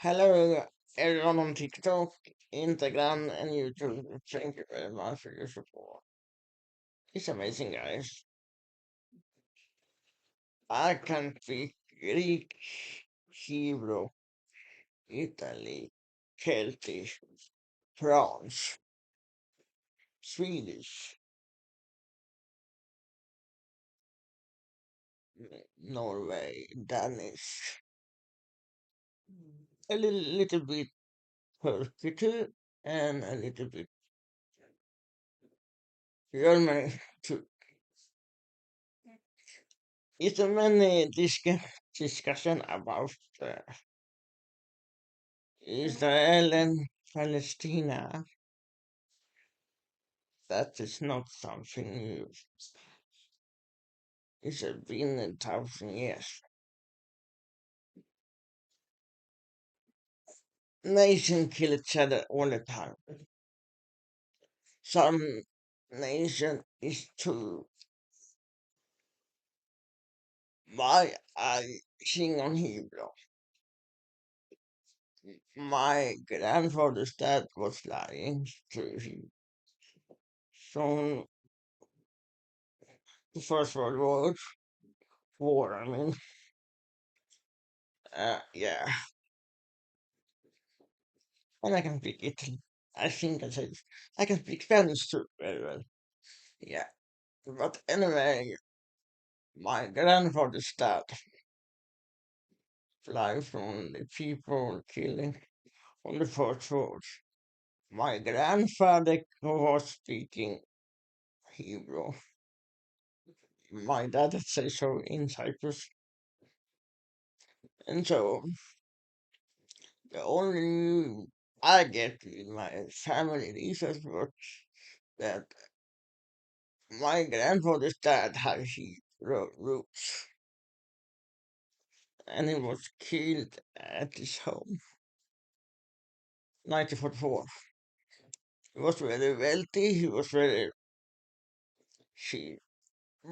Hello everyone on TikTok, Instagram, and YouTube. Thank you very much for your support. It's amazing, guys. I can speak Greek, Hebrew, Italy, Celtic, French, Swedish, Norway, Danish, a little bit Turkey too, and a little bit German too. It's a many discussion about uh, Israel and Palestine. That is not something new. It's been 1,000 years. Nations kill each other all the time. Some nation is too. Why I sing on Hebrew? My grandfather's dad was flying through from the First World War. I mean, yeah, and I can speak Italy. I think I said I can speak Spanish too very well. Yeah, but anyway, my grandfather's dad fly from the people killing on the first world. My grandfather was speaking Hebrew. My dad said so in Cyprus. And so the only I get in my family research was that my grandfather's dad had Hebrew roots and he was killed at his home 1944. He was very wealthy, he was very she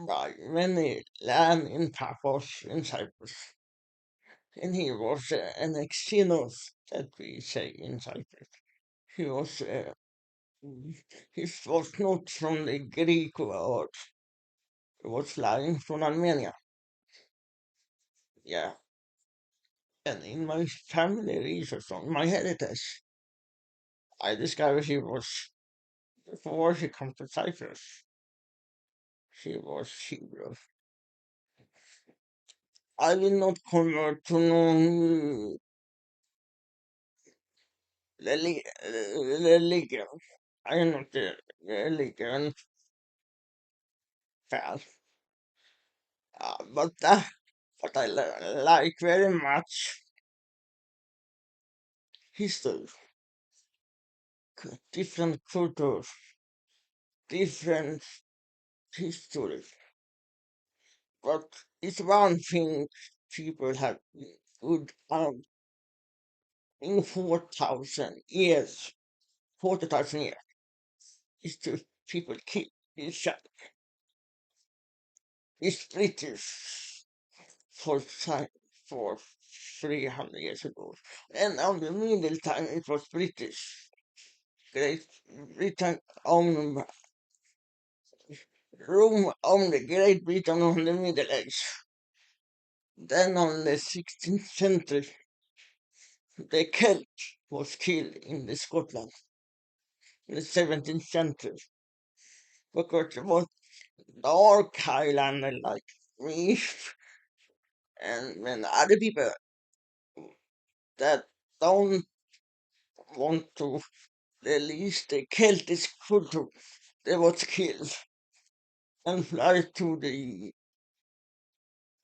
by many land in Paphos in Cyprus. And he was an exynos, that we say in Cyprus. He was, he was not from the Greek world, he was flying from Armenia. Yeah. And in my family research on my heritage, I discovered he was, before he came to Cyprus, he was Hebrew. I will not convert to no religion. I am not a religion fan. But I like very much history, different cultures, different history. But it's one thing people have good in 4,000 years, 40,000 years, is to people keep each other. It's British for 300 years ago. And on the middle time it was British. Great Britain owned Rome owned Great Britain on the Middle Age. Then on the 16th century, the Celt was killed in the Scotland in the 17th century because it was dark Highlander like me and when other people that don't want to release the Celtic culture, they was killed and fly to the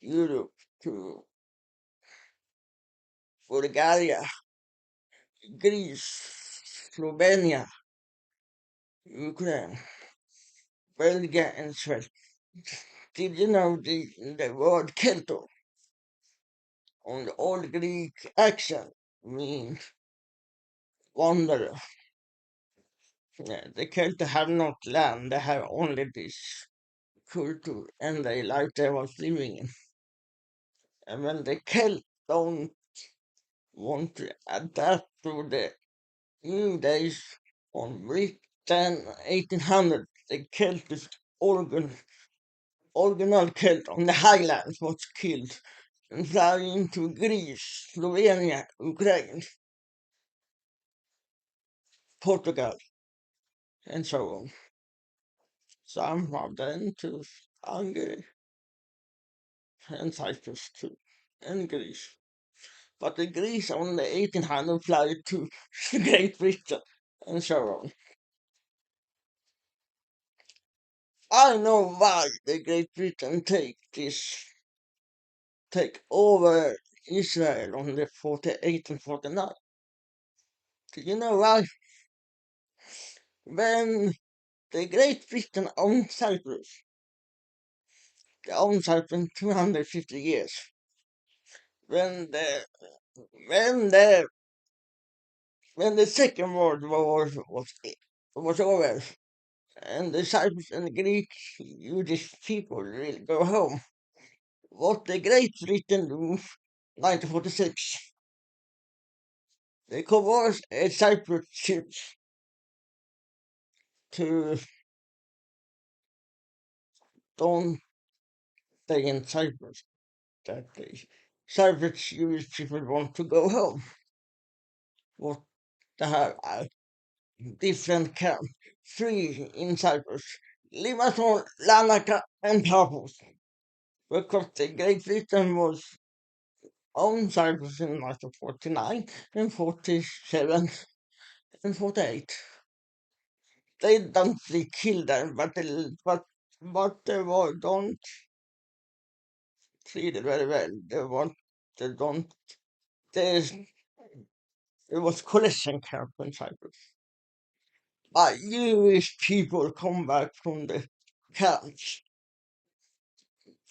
Europe to Bulgaria, Greece, Slovenia, Ukraine, Belgium, and Sweden. Did you know the word Kelto on the old Greek accent means wanderer? Yeah, the Celts have not land, they have only this culture and the life they was living in. And when the Celts don't want to adapt to the new days on Britain 1800. The Celtic original Celt on the highlands was killed and fly into Greece, Slovenia, Ukraine, Portugal, and so on. Some of them to Hungary and Cyprus too, and Greece. But the Greece on the 1800 flight to Great Britain, and so on. I know why the Great Britain take over Israel on the 48 and 49. Do you know why? When the Great Britain owned Cyprus, they owned Cyprus 250 years. When the when the when the Second World War was over, and the Cyprus and Greek Jewish people will go home, what the Great Britain do 1946, they converted a Cyprus ship to don't stay in Cyprus. That the Cyprus Jewish people want to go home. What they have a different camp, three in Cyprus, Limassol, Larnaca, and Paphos. Because the Great Britain was on Cyprus in 1949 and 47 and 48. They don't really kill them, but don't treat it very well. They don't there's it was collection camp in Cyprus. But Jewish people come back from the camps,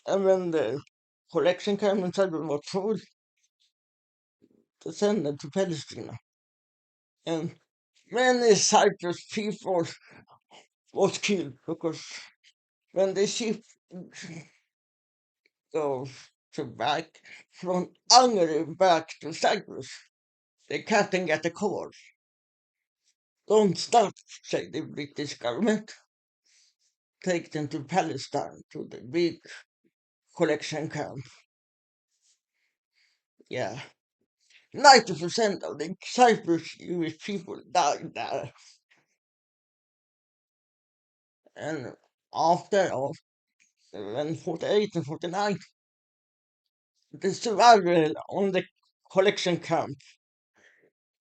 and when the collection camp in Cyprus was full, they sent them to Palestine. And many Cyprus people was killed because when the ship goes to back from Hungary back to Cyprus, the captain get a call. Don't stop, said the British government. Take them to Palestine, to the big collection camp. Yeah. 90% of the Cyprus Jewish people died there. And after all, when 48 and 49, the survival on the collection camp,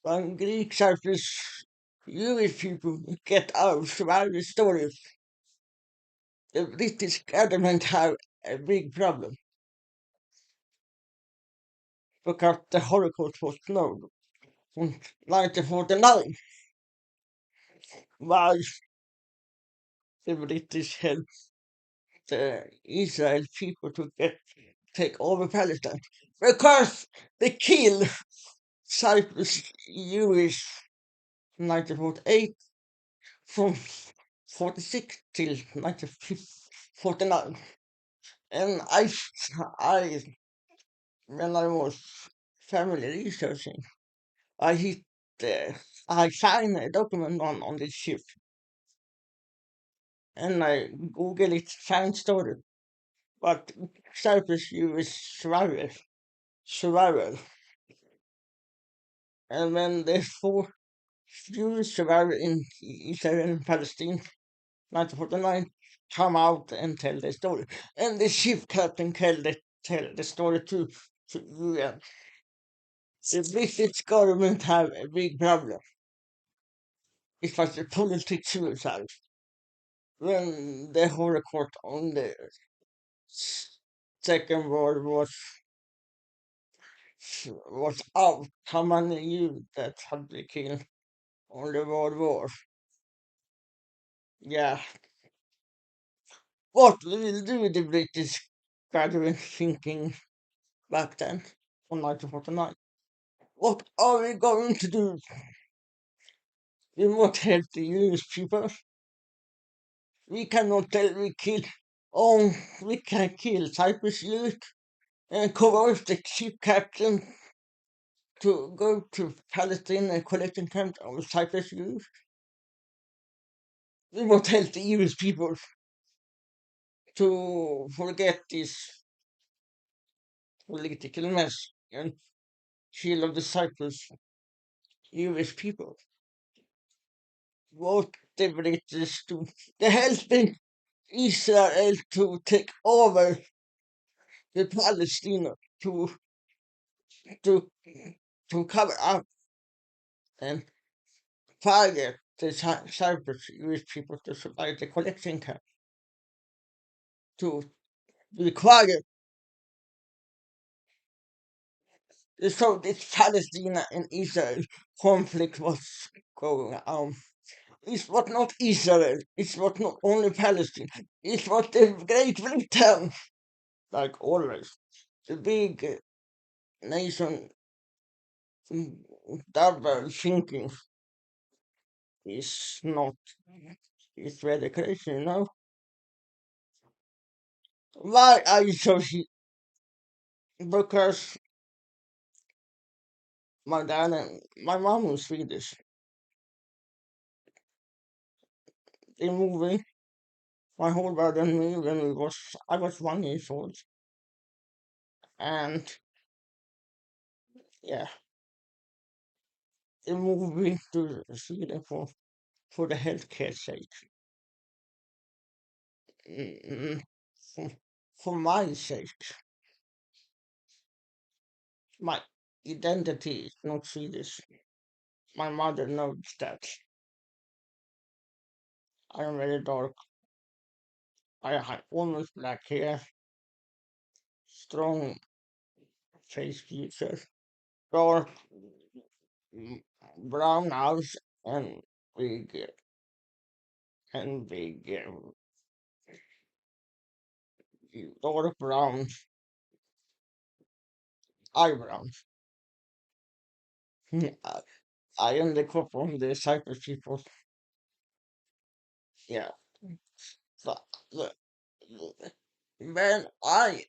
when Greek Cyprus Jewish people get our survival stories, the British government have a big problem because the Holocaust was known in 1949. Why the British helped the Israel people to take over Palestine? Because they killed Cyprus Jewish 1948 from 46 till 1949. And I, when I was family researching, I hit, I found a document on this ship, and I Google it, found story, but Cyprus Jewish survival, and when the four Jewish survivor in Israel and Palestine 1949 come out and tell the story. And the ship captain tell the story to UN. The British government have a big problem. It was the political suicide. When the Holocaust on the Second World was out, how many Jews that had been killed on the World War? Yeah. What will do the British government thinking back then on 1949? What are we going to do? We won't help the Jewish people. We cannot tell we kill. Oh, we can kill Cyprus youth and coerce the ship captain to go to Palestine and collecting camps of Cyprus Jews. We won't help the Jewish people to forget this political mess and kill of the Cyprus Jewish people. What the British do? They're helping Israel to take over the Palestine to to to cover up and target the Cyprus Jewish people to survive the collection camp. To be quiet. So this Palestine and Israel conflict was going on. It's what not Israel. It's what not only Palestine. It's what the Great Britain, like always, the big nation, double thinking is not. It's very crazy, you know. Why are you so? Because my dad and my mom was Swedish. They moved my whole brother and me when I was 1 year old, and yeah, they moved me to Sweden for the healthcare sake. Mm, for, for my sake, my identity is not Swedish. My mother knows that. I am very dark. I have almost black hair, strong face features, dark mm, brown eyes, and big big dark brown eyebrows. I I am the cop from the Cyprus people. Yeah. So, the, when I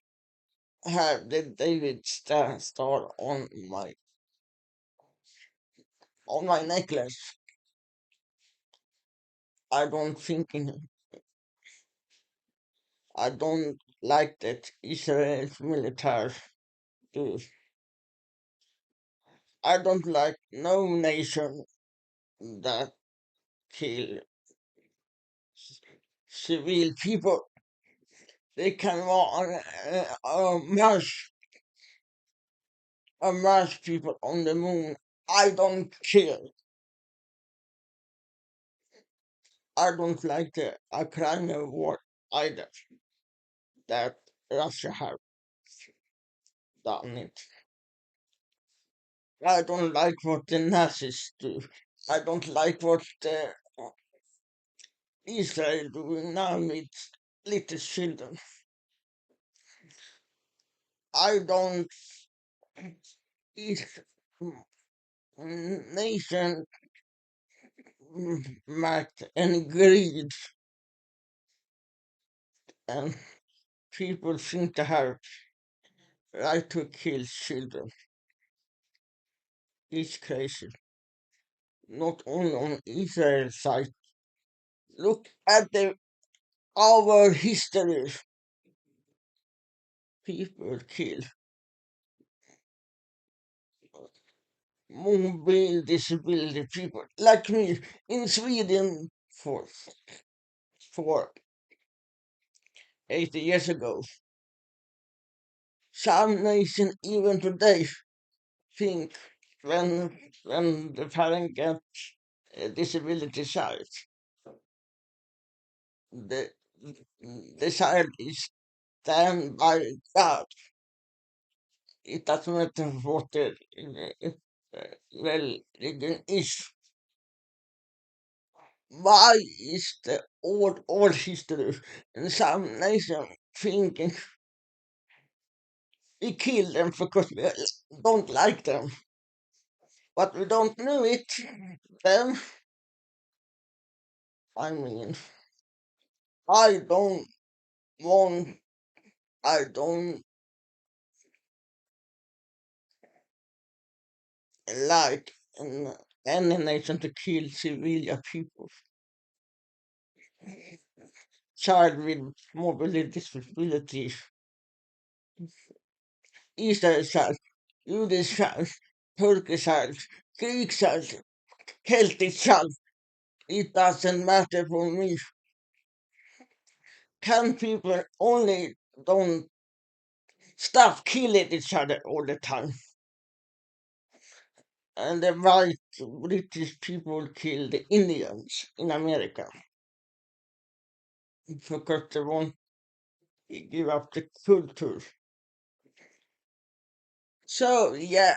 have the David star on my necklace, I don't think in, I don't like that Israel's military do. I don't like no nation that kill civil people. They can mass people on the moon. I don't care. I don't like the Ukraine war either. That Russia have done it. I don't like what the Nazis do. I don't like what the Israel doing now with little children. I don't. Each nation might and greed, and people seem to have right to kill children. It's crazy. Not only on Israel's side. Look at our history. People kill mobile disability people like me in Sweden for 80 years ago. Some nations even today think when the parent get a disability child, the the child is stand by God. It doesn't matter what the religion is. Why is the old history in some nation thinking we kill them because we don't like them, but we don't know it. Them, I mean, I don't want, I don't like in any nation to kill civilian people, child with mobility disabilities, Israel child, Jewish child, Turkish child, Greek child, Celtic child. It doesn't matter for me. Can people only don't stop killing each other all the time? And the white British people killed the Indians in America because they won't give up the culture. So yeah,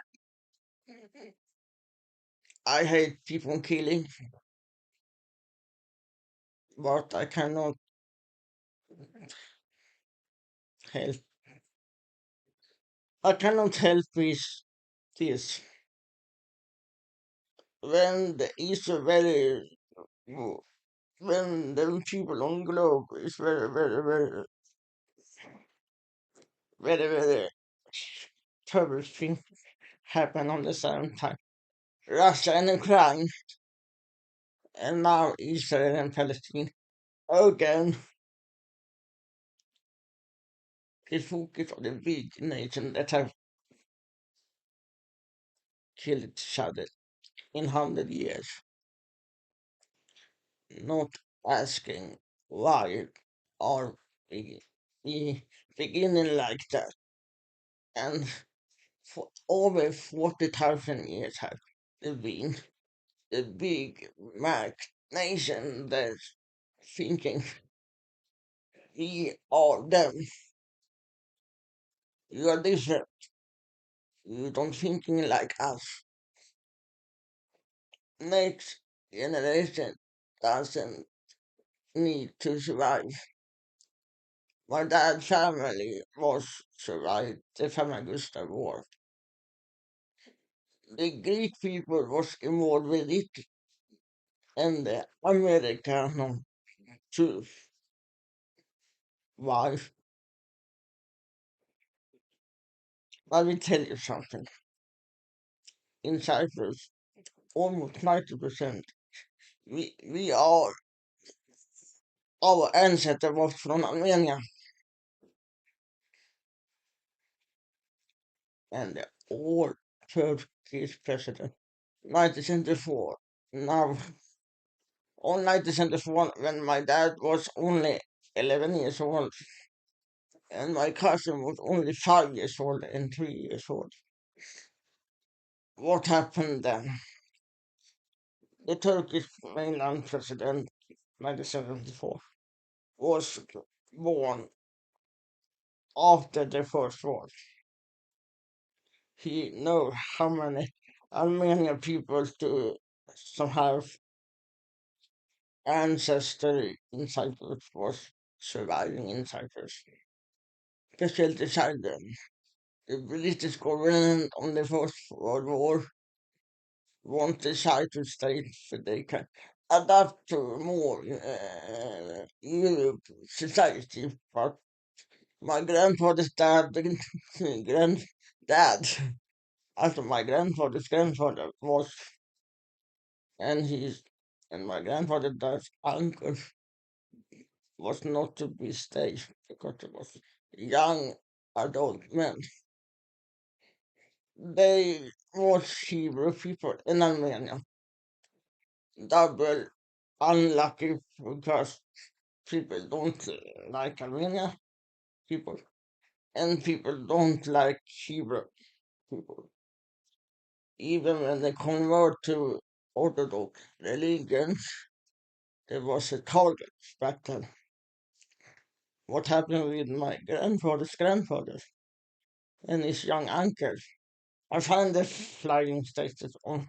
I hate people killing, but I cannot help. I cannot help this. When the is a very when the people on globe is very terrible thing happen on the same time. Russia and Ukraine, and now Israel and Palestine. Again, the focus on the big nation that have killed each other in 100 years, not asking why are we beginning like that, and for over 40,000 years have been the big Mac nation that's thinking we are them. You are different. You don't thinking like us. Next generation doesn't need to survive. My dad's family was survived the Famagusta War. The Greek people was involved with it, and the American too. Why? Let me tell you something. In Cyprus, almost 90%, we are, our ancestor was from Armenia, and the old Turkish president, 1974. Now, on 1974, when my dad was only 11 years old, and my cousin was only 5 years old and 3 years old. What happened then? The Turkish mainland president, 1974, was born after the First War. He knew how many Armenian people to some have ancestry in Cyprus was surviving in Cyprus. Especially the children. The British government on the First World War want the Cyprus state so they can adapt to more Europe society. But my grandfather's dad, granddad, after my grandfather's grandfather was, and his, and my grandfather's dad's uncle was not to be staged because it was young adult men. They was Hebrew people in Armenia. Double unlucky because people don't like Armenia people and people don't like Hebrew people. Even when they convert to Orthodox religions, there was a target back then. What happened with my grandfather's grandfather and his young uncle? I found the flying status on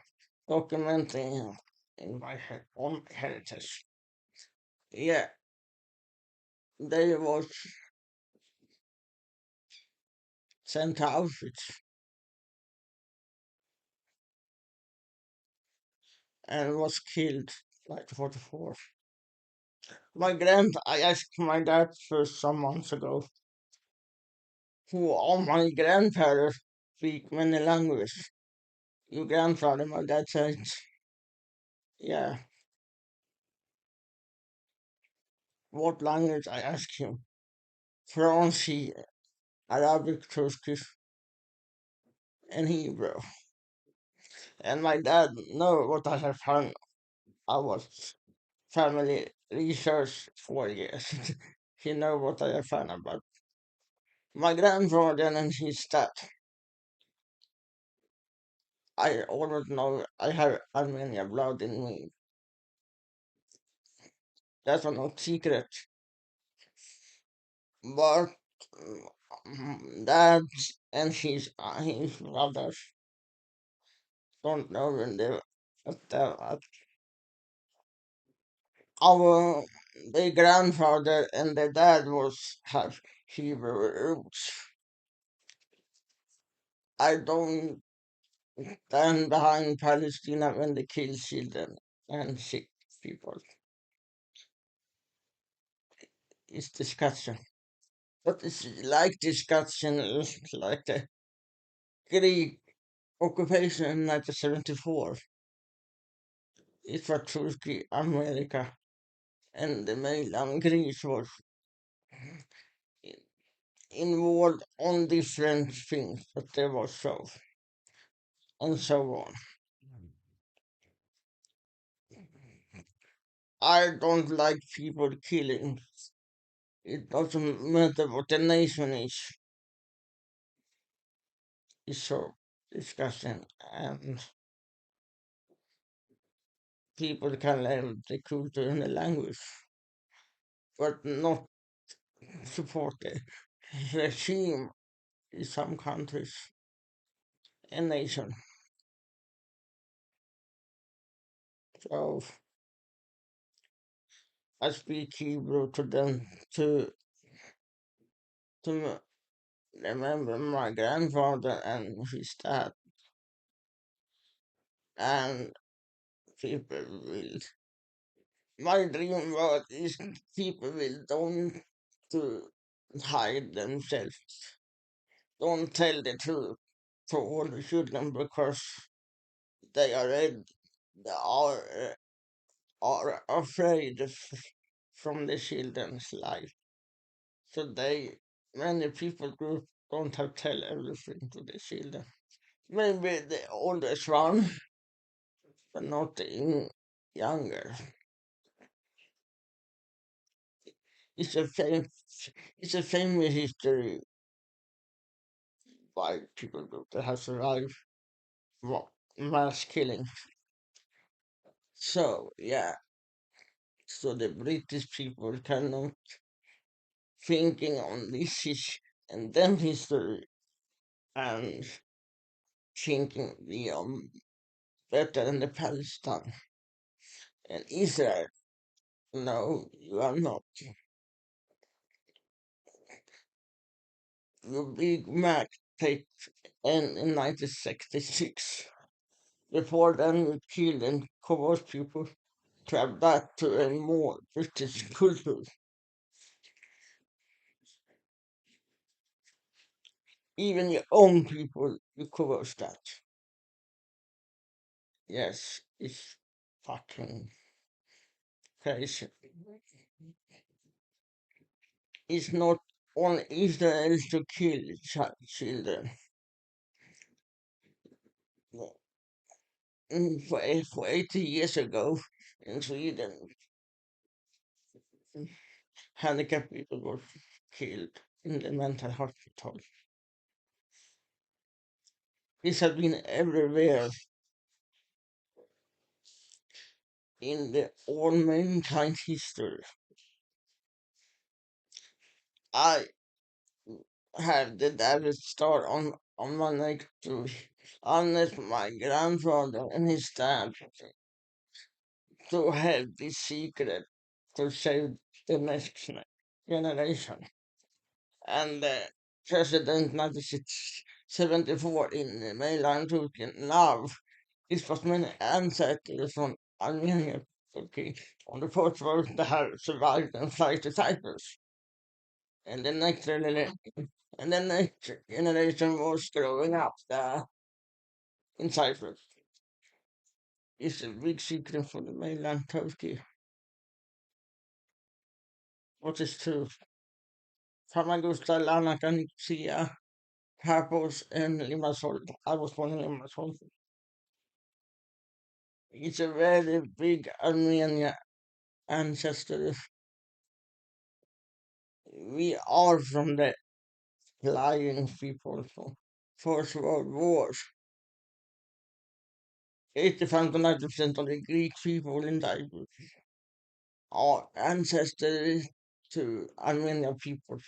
documenting in my on heritage. Yeah, they was sent to Auschwitz and was killed like 44. I asked my dad for some months ago who all my grandparents speak many languages. Your grandfather, my dad said, yeah, what language? I asked him. Farsi, Arabic, Turkish, and Hebrew. And my dad know what I have found. I was family research for years. He know what I have found about my grandfather and his dad. I always know I have Armenian blood in me. That's not secret. But dad and his brothers don't know when they at our their grandfather and their dad was have Hebrew roots. I don't stand behind Palestine when they kill children and sick people. It's discussion. But it's like discussion like the Greek occupation in 1974. It was Turkey, America, and the mainland Greece was involved on different things, but they were so and so on. I don't like people killing. It doesn't matter what the nation is. It's so disgusting, and people can learn the culture and the language, but not support the regime in some countries and nation. So I speak Hebrew to them to remember my grandfather and his dad, and people will. My dream was is people will don't to hide themselves, don't tell the truth to all the children because they are red, they are afraid from the children's life. So many people group don't have tell everything to the children. Maybe the oldest one, but not the younger. It's a fam- it's a famous history by people group that have survived mass killing. So yeah, so the British people cannot thinking on this and then history and thinking we are better than the Palestine and Israel. No, you are not. The Big Mac take in 1966. Before then, we killed and coerced people to adapt to a more British culture. Even your own people, you coerce that. Yes, it's fucking crazy. It's not on Israel to kill children. For 80 years ago in Sweden, handicapped people were killed in the mental hospital. This has been everywhere in the all mankind history. I have the David Star on my neck to honor my grandfather and his dad to have this secret to save the next generation. And President 1974 in the mainland Turkey now. This was many ancestors from Armenia, Turkey, on the first world that have survived and flight to Cyprus. And the next generation was growing up there. in Cyprus. It's a big secret for the mainland Turkey. What is true? Famagusta, Larnaca, Nicosia, Paphos, and Limassol. I was born in Limassol. It's a very big Armenian ancestor. We are from the flying people from First World War. 85 to 90% of the Greek people in Cyprus are ancestors to Armenian people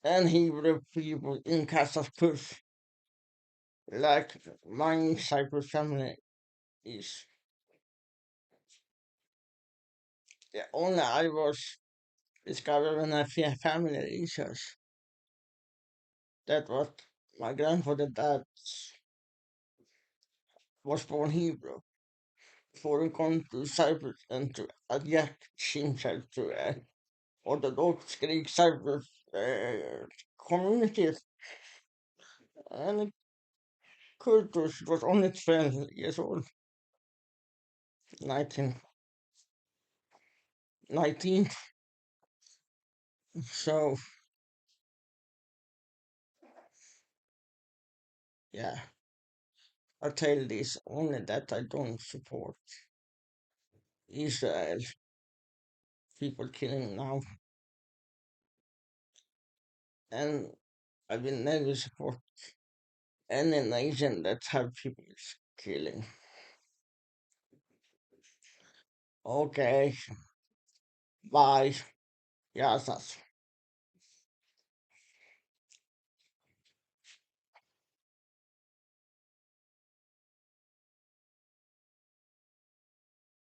and Hebrew people in Kazakhstan, like my Cyprus family is. The only I was discovered when I family research that what my grandfather dad was born Hebrew before he come to Cyprus and to adjust himself to Orthodox Greek Cyprus communities and cultures. It was only 12 years old, 1919. So, yeah, I tell this only that I don't support Israel, people killing now, and I will never support any nation that have people killing. Okay, bye. Yes,